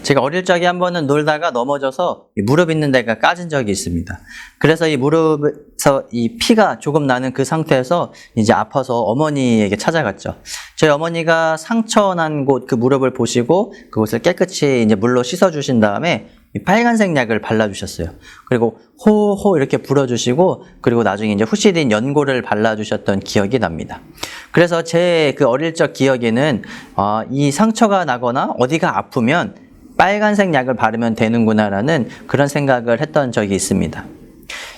제가 어릴 적에 한 번은 놀다가 넘어져서 무릎 있는 데가 까진 적이 있습니다. 그래서 이 무릎에서 이 피가 조금 나는 그 상태에서 이제 아파서 어머니에게 찾아갔죠. 저희 어머니가 상처 난 곳 그 무릎을 보시고 그곳을 깨끗이 이제 물로 씻어 주신 다음에 이 빨간색 약을 발라주셨어요. 그리고 호호 이렇게 불어주시고 그리고 나중에 이제 후시딘 연고를 발라주셨던 기억이 납니다. 그래서 제 그 어릴 적 기억에는 이 상처가 나거나 어디가 아프면 빨간색 약을 바르면 되는구나라는 그런 생각을 했던 적이 있습니다.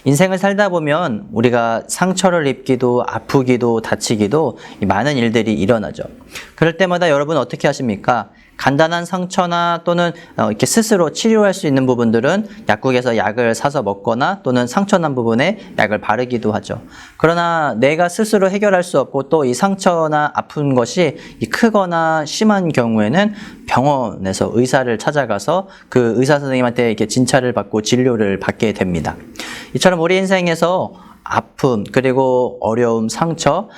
인생을 살다 보면 우리가 상처를 입기도 아프기도 다치기도 많은 일들이 일어나죠. 그럴 때마다 여러분 어떻게 하십니까? 간단한 상처나 또는 이렇게 스스로 치료할 수 있는 부분들은 약국에서 약을 사서 먹거나 또는 상처난 부분에 약을 바르기도 하죠. 그러나 내가 스스로 해결할 수 없고 또 이 상처나 아픈 것이 크거나 심한 경우에는 병원에서 의사를 찾아가서 그 의사 선생님한테 이렇게 진찰을 받고 진료를 받게 됩니다. 이처럼 우리 인생에서 아픔 그리고 어려움, 상처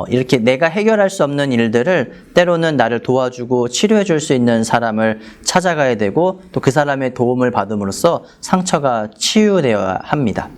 이렇게 내가 해결할 수 없는 일들을 때로는 나를 도와주고 치료해 줄 수 있는 사람을 찾아가야 되고 또 그 사람의 도움을 받음으로써 상처가 치유되어야 합니다.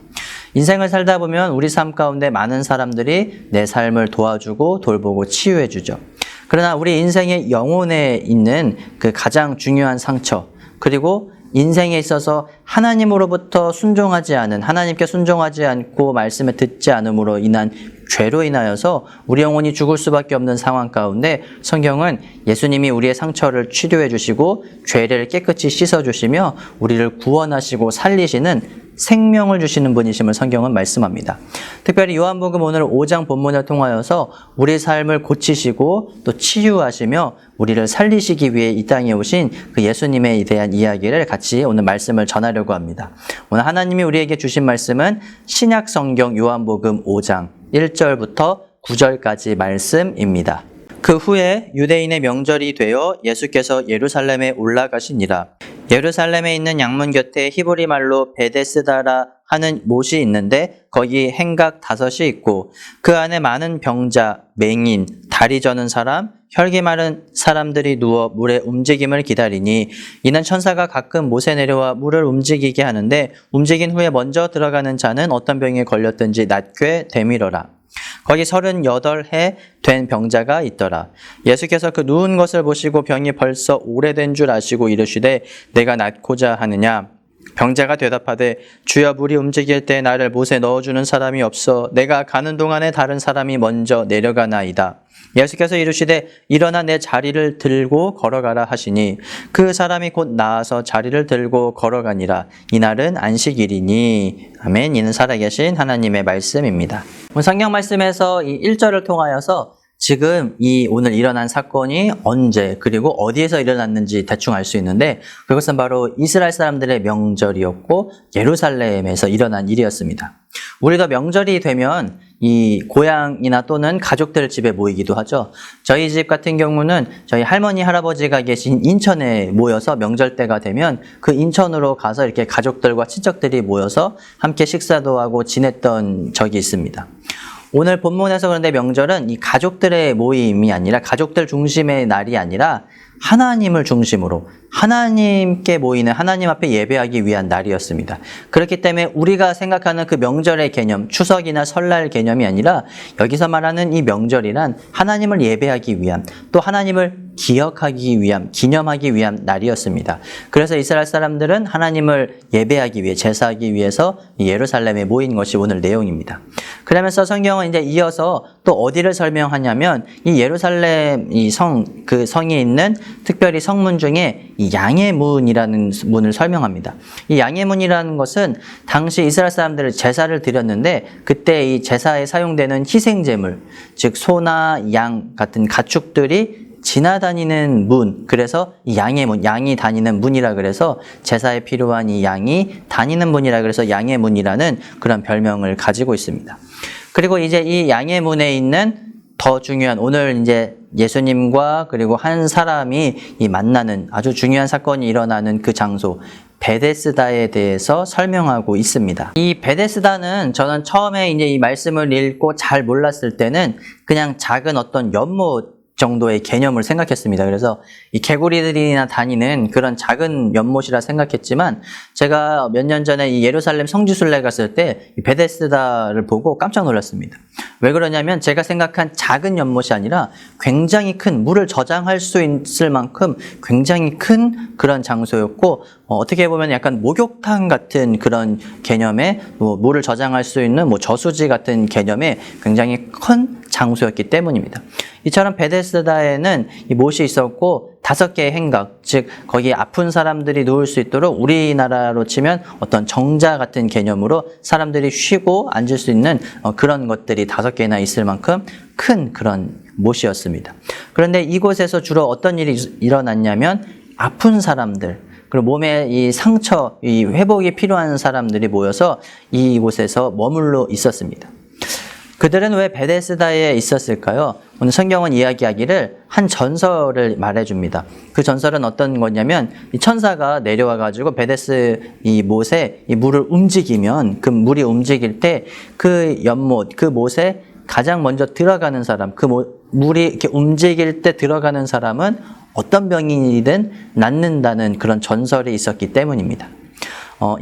인생을 살다 보면 우리 삶 가운데 많은 사람들이 내 삶을 도와주고 돌보고 치유해 주죠. 그러나 우리 인생의 영혼에 있는 그 가장 중요한 상처 그리고 인생에 있어서 하나님으로부터 순종하지 않은, 하나님께 순종하지 않고 말씀을 듣지 않음으로 인한 죄로 인하여서 우리 영혼이 죽을 수밖에 없는 상황 가운데 성경은 예수님이 우리의 상처를 치료해 주시고 죄를 깨끗이 씻어 주시며 우리를 구원하시고 살리시는 생명을 주시는 분이심을 성경은 말씀합니다. 특별히 요한복음 오늘 5장 본문을 통하여서 우리 삶을 고치시고 또 치유하시며 우리를 살리시기 위해 이 땅에 오신 그 예수님에 대한 이야기를 같이 오늘 말씀을 전하려고 합니다. 오늘 하나님이 우리에게 주신 말씀은 신약 성경 요한복음 5장 1절부터 9절까지 말씀입니다. 그 후에 유대인의 명절이 되어 예수께서 예루살렘에 올라가시니라. 예루살렘에 있는 양문 곁에 히브리 말로 베데스다라 하는 못이 있는데 거기 행각 5이 있고 그 안에 많은 병자, 맹인, 다리 저는 사람, 혈기 마른 사람들이 누워 물의 움직임을 기다리니 이는 천사가 가끔 못에 내려와 물을 움직이게 하는데 움직인 후에 먼저 들어가는 자는 어떤 병에 걸렸든지 낫게 되밀어라. 거기 38해 된 병자가 있더라. 예수께서 그 누운 것을 보시고 병이 벌써 오래된 줄 아시고 이르시되 내가 낫고자 하느냐? 병자가 대답하되 주여 물이 움직일 때 나를 못에 넣어주는 사람이 없어 내가 가는 동안에 다른 사람이 먼저 내려가나이다. 예수께서 이르시되 일어나 내 자리를 들고 걸어가라 하시니 그 사람이 곧 나아서 자리를 들고 걸어가니라. 이날은 안식일이니. 아멘. 이는 살아계신 하나님의 말씀입니다. 오늘 성경 말씀에서 이 1절을 통하여서 지금 이 오늘 일어난 사건이 언제 그리고 어디에서 일어났는지 대충 알 수 있는데 그것은 바로 이스라엘 사람들의 명절이었고 예루살렘에서 일어난 일이었습니다. 우리도 명절이 되면 이 고향이나 또는 가족들 집에 모이기도 하죠. 저희 집 같은 경우는 저희 할머니, 할아버지가 계신 인천에 모여서 명절 때가 되면 그 인천으로 가서 이렇게 가족들과 친척들이 모여서 함께 식사도 하고 지냈던 적이 있습니다. 오늘 본문에서 그런데 명절은 이 가족들의 모임이 아니라 가족들 중심의 날이 아니라 하나님을 중심으로 하나님께 모이는 하나님 앞에 예배하기 위한 날이었습니다. 그렇기 때문에 우리가 생각하는 그 명절의 개념, 추석이나 설날 개념이 아니라 여기서 말하는 이 명절이란 하나님을 예배하기 위한 또 하나님을 기억하기 위함, 기념하기 위한 날이었습니다. 그래서 이스라엘 사람들은 하나님을 예배하기 위해 제사하기 위해서 예루살렘에 모인 것이 오늘 내용입니다. 그러면서 성경은 이제 이어서 또 어디를 설명하냐면 이 예루살렘 이 그 성에 있는 특별히 성문 중에 이 양의 문이라는 문을 설명합니다. 이 양의 문이라는 것은 당시 이스라엘 사람들은 제사를 드렸는데 그때 이 제사에 사용되는 희생제물, 즉 소나 양 같은 가축들이 지나다니는 문, 그래서 이 양의 문, 양이 다니는 문이라 그래서 제사에 필요한 이 양이 다니는 문이라 그래서 양의 문이라는 그런 별명을 가지고 있습니다. 그리고 이제 이 양의 문에 있는 더 중요한 오늘 이제 예수님과 그리고 한 사람이 이 만나는 아주 중요한 사건이 일어나는 그 장소 베데스다에 대해서 설명하고 있습니다. 이 베데스다는 저는 처음에 이제 이 말씀을 읽고 잘 몰랐을 때는 그냥 작은 어떤 연못 정도의 개념을 생각했습니다. 그래서 이 개구리들이나 다니는 그런 작은 연못이라 생각했지만 제가 몇 년 전에 이 예루살렘 성지순례 갔을 때 이 베데스다를 보고 깜짝 놀랐습니다. 왜 그러냐면 제가 생각한 작은 연못이 아니라 굉장히 큰, 물을 저장할 수 있을 만큼 굉장히 큰 그런 장소였고 어떻게 보면 약간 목욕탕 같은 그런 개념의 물을 저장할 수 있는 저수지 같은 개념의 굉장히 큰 장소였기 때문입니다. 이처럼 베데스다에는 이 못이 있었고 5개의 행각, 즉 거기에 아픈 사람들이 누울 수 있도록 우리나라로 치면 어떤 정자 같은 개념으로 사람들이 쉬고 앉을 수 있는 그런 것들이 5개나 있을 만큼 큰 그런 못이었습니다. 그런데 이곳에서 주로 어떤 일이 일어났냐면 아픈 사람들, 그리고 몸에 이 상처, 이 회복이 필요한 사람들이 모여서 이곳에서 머물러 있었습니다. 그들은 왜 베데스다에 있었을까요? 오늘 성경은 이야기하기를 한 전설을 말해줍니다. 그 전설은 어떤 거냐면 이 천사가 내려와 가지고 베데스 이 못에 이 물을 움직이면 그 물이 움직일 때 그 연못, 그 못에 가장 먼저 들어가는 사람, 그 물이 이렇게 움직일 때 들어가는 사람은 어떤 병이든 낫는다는 그런 전설이 있었기 때문입니다.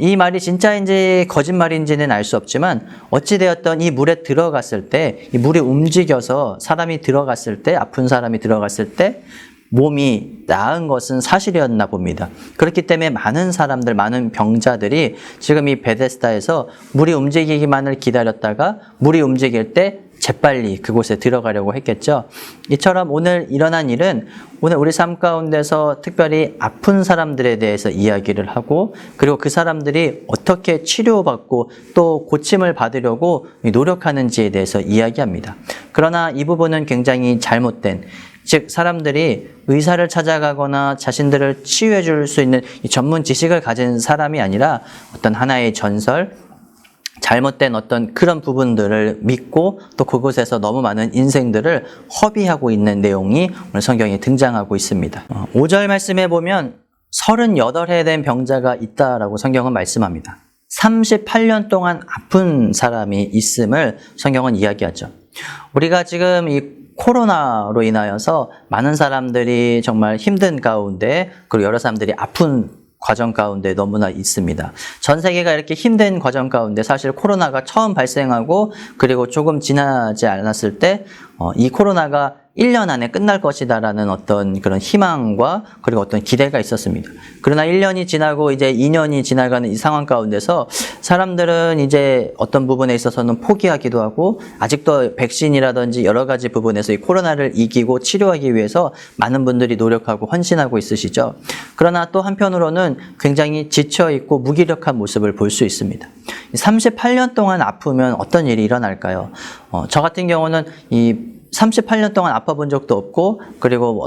이 말이 진짜인지 거짓말인지는 알 수 없지만 어찌되었던 이 물에 들어갔을 때, 이 물이 움직여서 사람이 들어갔을 때, 아픈 사람이 들어갔을 때 몸이 나은 것은 사실이었나 봅니다. 그렇기 때문에 많은 사람들, 많은 병자들이 지금 이 베데스다에서 물이 움직이기만을 기다렸다가 물이 움직일 때 재빨리 그곳에 들어가려고 했겠죠. 이처럼 오늘 일어난 일은 오늘 우리 삶 가운데서 특별히 아픈 사람들에 대해서 이야기를 하고 그리고 그 사람들이 어떻게 치료받고 또 고침을 받으려고 노력하는지에 대해서 이야기합니다. 그러나 이 부분은 굉장히 잘못된, 즉 사람들이 의사를 찾아가거나 자신들을 치유해 줄 수 있는 전문 지식을 가진 사람이 아니라 어떤 하나의 전설, 잘못된 어떤 그런 부분들을 믿고 또 그곳에서 너무 많은 인생들을 허비하고 있는 내용이 오늘 성경에 등장하고 있습니다. 5절 말씀에 보면 38해 된 병자가 있다라고 성경은 말씀합니다. 38년 동안 아픈 사람이 있음을 성경은 이야기하죠. 우리가 지금 이 코로나로 인하여서 많은 사람들이 정말 힘든 가운데 그리고 여러 사람들이 아픈 과정 가운데 너무나 있습니다. 전 세계가 이렇게 힘든 과정 가운데 사실 코로나가 처음 발생하고 그리고 조금 지나지 않았을 때 이 코로나가 1년 안에 끝날 것이다라는 어떤 그런 희망과 그리고 어떤 기대가 있었습니다. 그러나 1년이 지나고 이제 2년이 지나가는 이 상황 가운데서 사람들은 이제 어떤 부분에 있어서는 포기하기도 하고 아직도 백신이라든지 여러 가지 부분에서 이 코로나를 이기고 치료하기 위해서 많은 분들이 노력하고 헌신하고 있으시죠. 그러나 또 한편으로는 굉장히 지쳐있고 무기력한 모습을 볼 수 있습니다. 38년 동안 아프면 어떤 일이 일어날까요? 저 같은 경우는 이 38년 동안 아파본 적도 없고 그리고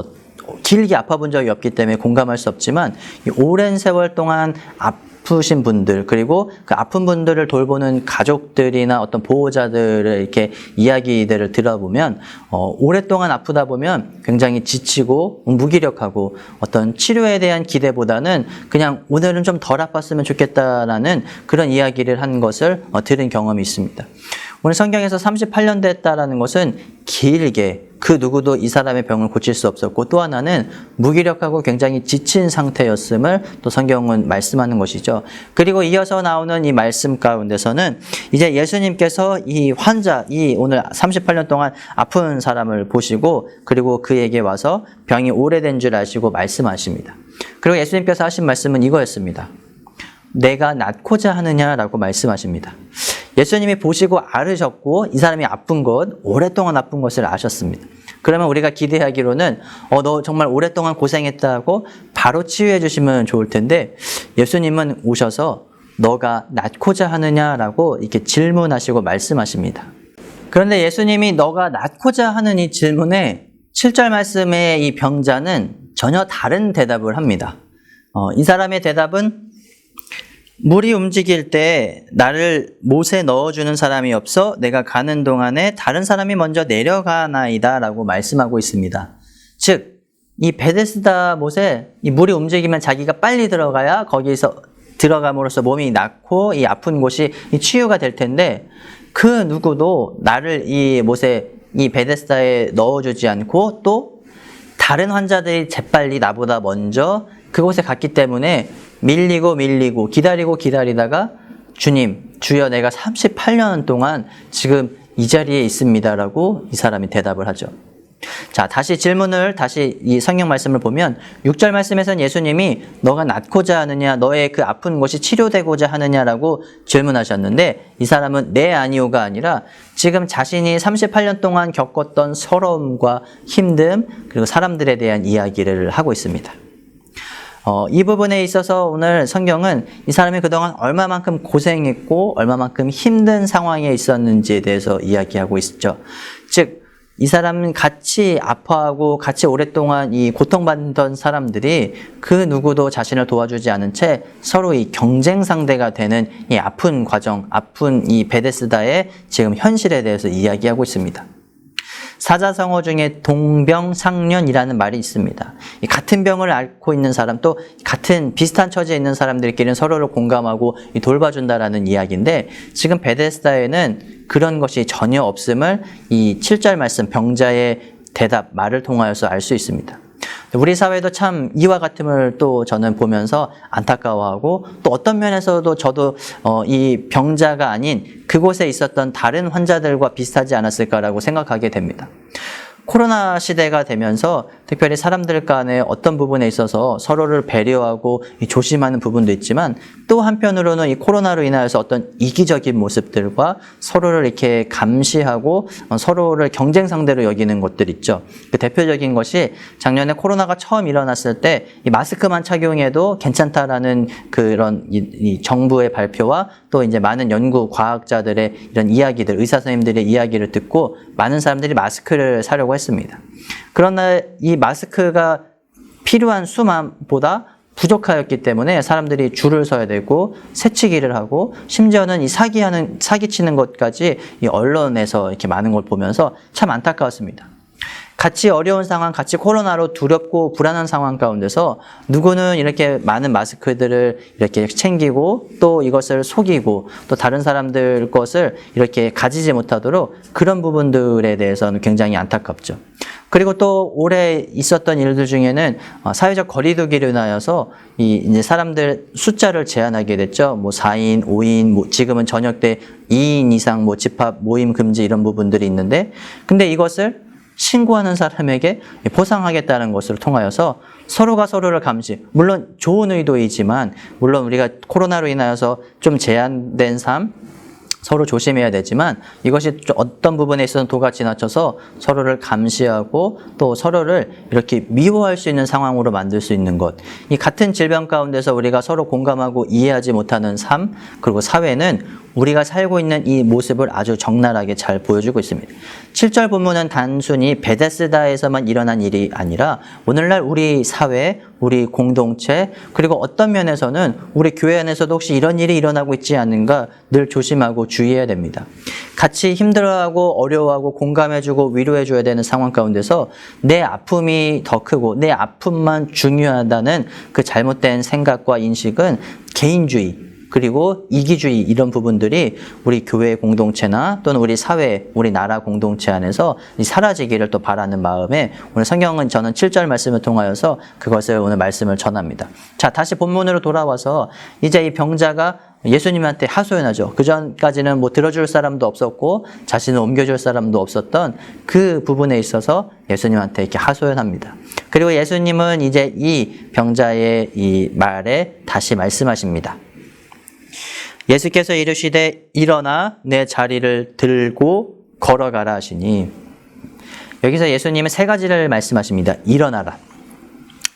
길게 아파본 적이 없기 때문에 공감할 수 없지만 이 오랜 세월 동안 아프신 분들 그리고 그 아픈 분들을 돌보는 가족들이나 어떤 보호자들의 이렇게 이야기들을 들어보면 오랫동안 아프다 보면 굉장히 지치고 무기력하고 어떤 치료에 대한 기대보다는 그냥 오늘은 좀 덜 아팠으면 좋겠다라는 그런 이야기를 한 것을 들은 경험이 있습니다. 오늘 성경에서 38년 됐다라는 것은 길게 그 누구도 이 사람의 병을 고칠 수 없었고 또 하나는 무기력하고 굉장히 지친 상태였음을 또 성경은 말씀하는 것이죠. 그리고 이어서 나오는 이 말씀 가운데서는 이제 예수님께서 이 환자, 이 오늘 38년 동안 아픈 사람을 보시고 그리고 그에게 와서 병이 오래된 줄 아시고 말씀하십니다. 그리고 예수님께서 하신 말씀은 이거였습니다. 내가 낫고자 하느냐라고 말씀하십니다. 예수님이 보시고 알으셨고 이 사람이 아픈 것, 오랫동안 아픈 것을 아셨습니다. 그러면 우리가 기대하기로는 너 정말 오랫동안 고생했다고 바로 치유해 주시면 좋을 텐데 예수님은 오셔서 너가 낫고자 하느냐라고 이렇게 질문하시고 말씀하십니다. 그런데 예수님이 너가 낫고자 하는 이 질문에 7절 말씀의 이 병자는 전혀 다른 대답을 합니다. 이 사람의 대답은 물이 움직일 때 나를 못에 넣어주는 사람이 없어 내가 가는 동안에 다른 사람이 먼저 내려가나이다 라고 말씀하고 있습니다. 즉, 이 베데스다 못에 이 물이 움직이면 자기가 빨리 들어가야 거기서 들어감으로써 몸이 낫고 이 아픈 곳이 치유가 될 텐데 그 누구도 나를 이 못에 이 베데스다에 넣어주지 않고 또 다른 환자들이 재빨리 나보다 먼저 그곳에 갔기 때문에 밀리고 기다리다가 주님, 주여 내가 38년 동안 지금 이 자리에 있습니다라고 이 사람이 대답을 하죠. 자, 다시 이 성경 말씀을 보면 6절 말씀에서는 예수님이 너가 낫고자 하느냐, 너의 그 아픈 것이 치료되고자 하느냐라고 질문하셨는데 이 사람은 네 아니오가 아니라 지금 자신이 38년 동안 겪었던 서러움과 힘듦 그리고 사람들에 대한 이야기를 하고 있습니다. 이 부분에 있어서 오늘 성경은 이 사람이 그동안 얼마만큼 고생했고 얼마만큼 힘든 상황에 있었는지에 대해서 이야기하고 있죠. 즉 이 사람은 같이 아파하고 같이 오랫동안 이 고통받던 사람들이 그 누구도 자신을 도와주지 않은 채 서로 이 경쟁 상대가 되는 이 아픈 과정, 아픈 이 베데스다의 지금 현실에 대해서 이야기하고 있습니다. 사자성어 중에 동병상련이라는 말이 있습니다. 이 같은 병을 앓고 있는 사람 또 같은 비슷한 처지에 있는 사람들끼리는 서로를 공감하고 돌봐준다라는 이야기인데 지금 베데스다에는 그런 것이 전혀 없음을 이 7절 말씀 병자의 대답 말을 통하여서 알 수 있습니다. 우리 사회도 참 이와 같음을 또 저는 보면서 안타까워하고 또 어떤 면에서도 저도 이 병자가 아닌 그곳에 있었던 다른 환자들과 비슷하지 않았을까라고 생각하게 됩니다. 코로나 시대가 되면서 특별히 사람들 간에 어떤 부분에 있어서 서로를 배려하고 조심하는 부분도 있지만 또 한편으로는 이 코로나로 인하여서 어떤 이기적인 모습들과 서로를 이렇게 감시하고 서로를 경쟁 상대로 여기는 것들 있죠. 그 대표적인 것이 작년에 코로나가 처음 일어났을 때 이 마스크만 착용해도 괜찮다라는 그런 이 정부의 발표와 또 이제 많은 연구 과학자들의 이런 이야기들, 의사 선생님들의 이야기를 듣고 많은 사람들이 마스크를 사려고 했습니다. 그러나 이 마스크가 필요한 수만보다 부족하였기 때문에 사람들이 줄을 서야 되고 새치기를 하고 심지어는 이 사기치는 것까지 이 언론에서 이렇게 많은 걸 보면서 참 안타까웠습니다. 같이 어려운 상황, 같이 코로나로 두렵고 불안한 상황 가운데서 누구는 이렇게 많은 마스크들을 이렇게 챙기고 또 이것을 속이고 또 다른 사람들 것을 이렇게 가지지 못하도록 그런 부분들에 대해서는 굉장히 안타깝죠. 그리고 또 올해 있었던 일들 중에는 사회적 거리두기로 인하여서 이제 사람들 숫자를 제한하게 됐죠. 4인, 5인, 지금은 저녁 때 2인 이상 집합, 모임 금지 이런 부분들이 있는데 근데 이것을 신고하는 사람에게 보상하겠다는 것을 통하여서 서로가 서로를 감시, 물론 좋은 의도이지만 물론 우리가 코로나로 인하여서 좀 제한된 삶 서로 조심해야 되지만 이것이 어떤 부분에 있어서는 도가 지나쳐서 서로를 감시하고 또 서로를 이렇게 미워할 수 있는 상황으로 만들 수 있는 것. 이 같은 질병 가운데서 우리가 서로 공감하고 이해하지 못하는 삶 그리고 사회는 우리가 살고 있는 이 모습을 아주 적나라하게 잘 보여주고 있습니다. 7절 본문은 단순히 베데스다에서만 일어난 일이 아니라 오늘날 우리 사회, 우리 공동체 그리고 어떤 면에서는 우리 교회 안에서도 혹시 이런 일이 일어나고 있지 않는가 늘 조심하고 주의해야 됩니다. 같이 힘들어하고 어려워하고 공감해주고 위로해줘야 되는 상황 가운데서 내 아픔이 더 크고 내 아픔만 중요하다는 그 잘못된 생각과 인식은 개인주의 그리고 이기주의 이런 부분들이 우리 교회 공동체나 또는 우리 사회, 우리 나라 공동체 안에서 사라지기를 또 바라는 마음에 오늘 성경은 저는 7절 말씀을 통하여서 그것을 오늘 말씀을 전합니다. 자, 다시 본문으로 돌아와서 이제 이 병자가 예수님한테 하소연하죠. 그 전까지는 들어줄 사람도 없었고 자신을 옮겨줄 사람도 없었던 그 부분에 있어서 예수님한테 이렇게 하소연합니다. 그리고 예수님은 이제 이 병자의 이 말에 다시 말씀하십니다. 예수께서 이르시되 일어나 내 자리를 들고 걸어가라 하시니 여기서 예수님은 세 가지를 말씀하십니다. 일어나라,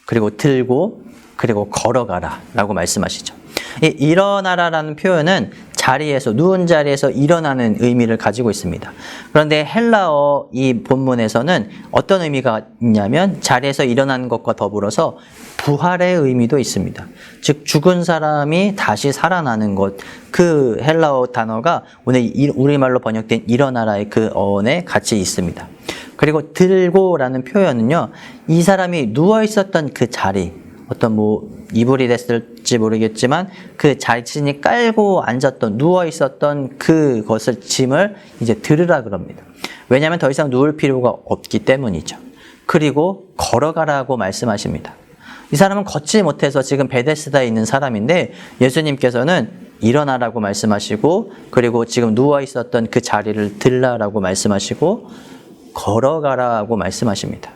그리고 들고, 그리고 걸어가라 라고 말씀하시죠. 이 일어나라라는 표현은 자리에서, 누운 자리에서 일어나는 의미를 가지고 있습니다. 그런데 헬라어 이 본문에서는 어떤 의미가 있냐면 자리에서 일어나는 것과 더불어서 부활의 의미도 있습니다. 즉 죽은 사람이 다시 살아나는 것, 그 헬라어 단어가 오늘 우리말로 번역된 일어나라의 그 어원에 같이 있습니다. 그리고 들고라는 표현은요, 이 사람이 누워 있었던 그 자리, 어떤 이불이 됐을지 모르겠지만 그 자신이 깔고 앉았던, 누워 있었던 그것을 짐을 이제 들으라 그럽니다. 왜냐하면 더 이상 누울 필요가 없기 때문이죠. 그리고 걸어가라고 말씀하십니다. 이 사람은 걷지 못해서 지금 베데스다에 있는 사람인데 예수님께서는 일어나라고 말씀하시고 그리고 지금 누워 있었던 그 자리를 들라라고 말씀하시고 걸어가라고 말씀하십니다.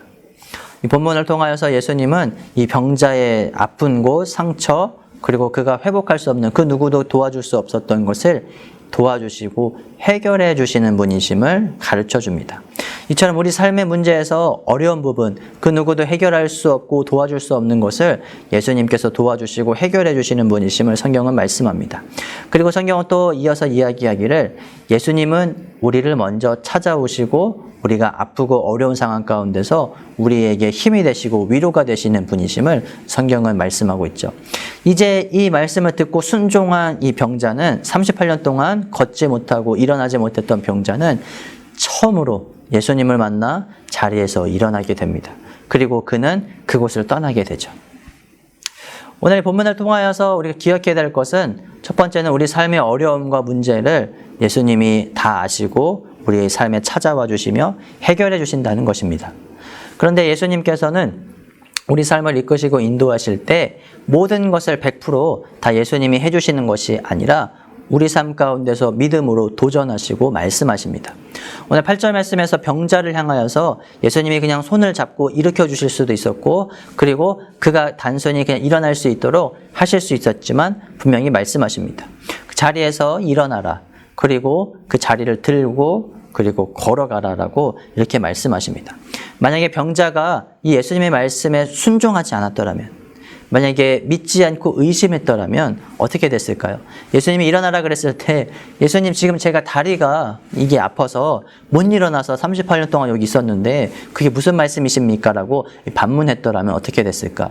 이 본문을 통하여서 예수님은 이 병자의 아픈 곳, 상처, 그리고 그가 회복할 수 없는 그 누구도 도와줄 수 없었던 것을 도와주시고 해결해 주시는 분이심을 가르쳐 줍니다. 이처럼 우리 삶의 문제에서 어려운 부분, 그 누구도 해결할 수 없고 도와줄 수 없는 것을 예수님께서 도와주시고 해결해 주시는 분이심을 성경은 말씀합니다. 그리고 성경은 또 이어서 이야기하기를 예수님은 우리를 먼저 찾아오시고 우리가 아프고 어려운 상황 가운데서 우리에게 힘이 되시고 위로가 되시는 분이심을 성경은 말씀하고 있죠. 이제 이 말씀을 듣고 순종한 이 병자는 38년 동안 걷지 못하고 일어나지 못했던 병자는 처음으로 예수님을 만나 자리에서 일어나게 됩니다. 그리고 그는 그곳을 떠나게 되죠. 오늘 본문을 통하여서 우리가 기억해야 될 것은 첫 번째는 우리 삶의 어려움과 문제를 예수님이 다 아시고 우리의 삶에 찾아와 주시며 해결해 주신다는 것입니다. 그런데 예수님께서는 우리 삶을 이끄시고 인도하실 때 모든 것을 100% 다 예수님이 해주시는 것이 아니라 우리 삶 가운데서 믿음으로 도전하시고 말씀하십니다. 오늘 8절 말씀에서 병자를 향하여서 예수님이 그냥 손을 잡고 일으켜 주실 수도 있었고 그리고 그가 단순히 그냥 일어날 수 있도록 하실 수 있었지만 분명히 말씀하십니다. 그 자리에서 일어나라. 그리고 그 자리를 들고 그리고 걸어가라라고 이렇게 말씀하십니다. 만약에 병자가 이 예수님의 말씀에 순종하지 않았더라면 만약에 믿지 않고 의심했더라면 어떻게 됐을까요? 예수님이 일어나라 그랬을 때 예수님 지금 제가 다리가 이게 아파서 못 일어나서 38년 동안 여기 있었는데 그게 무슨 말씀이십니까? 라고 반문했더라면 어떻게 됐을까?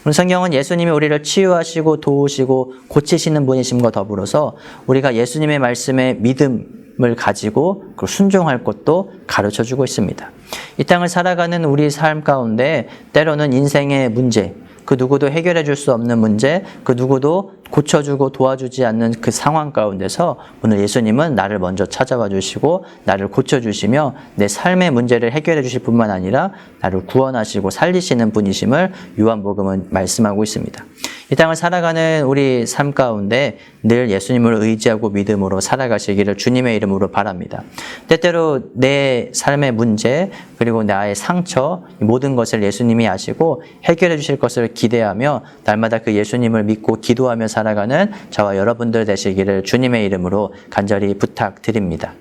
오늘 성경은 예수님이 우리를 치유하시고 도우시고 고치시는 분이심과 더불어서 우리가 예수님의 말씀에 믿음을 가지고 순종할 것도 가르쳐주고 있습니다. 이 땅을 살아가는 우리 삶 가운데 때로는 인생의 문제, 그 누구도 해결해 줄 수 없는 문제, 그 누구도 고쳐주고 도와주지 않는 그 상황 가운데서 오늘 예수님은 나를 먼저 찾아와 주시고 나를 고쳐주시며 내 삶의 문제를 해결해 주실 뿐만 아니라 나를 구원하시고 살리시는 분이심을 요한복음은 말씀하고 있습니다. 이 땅을 살아가는 우리 삶 가운데 늘 예수님을 의지하고 믿음으로 살아가시기를 주님의 이름으로 바랍니다. 때때로 내 삶의 문제 그리고 나의 상처 모든 것을 예수님이 아시고 해결해 주실 것을 기대하며 날마다 그 예수님을 믿고 기도하며 살아가는 저와 여러분들 되시기를 주님의 이름으로 간절히 부탁드립니다.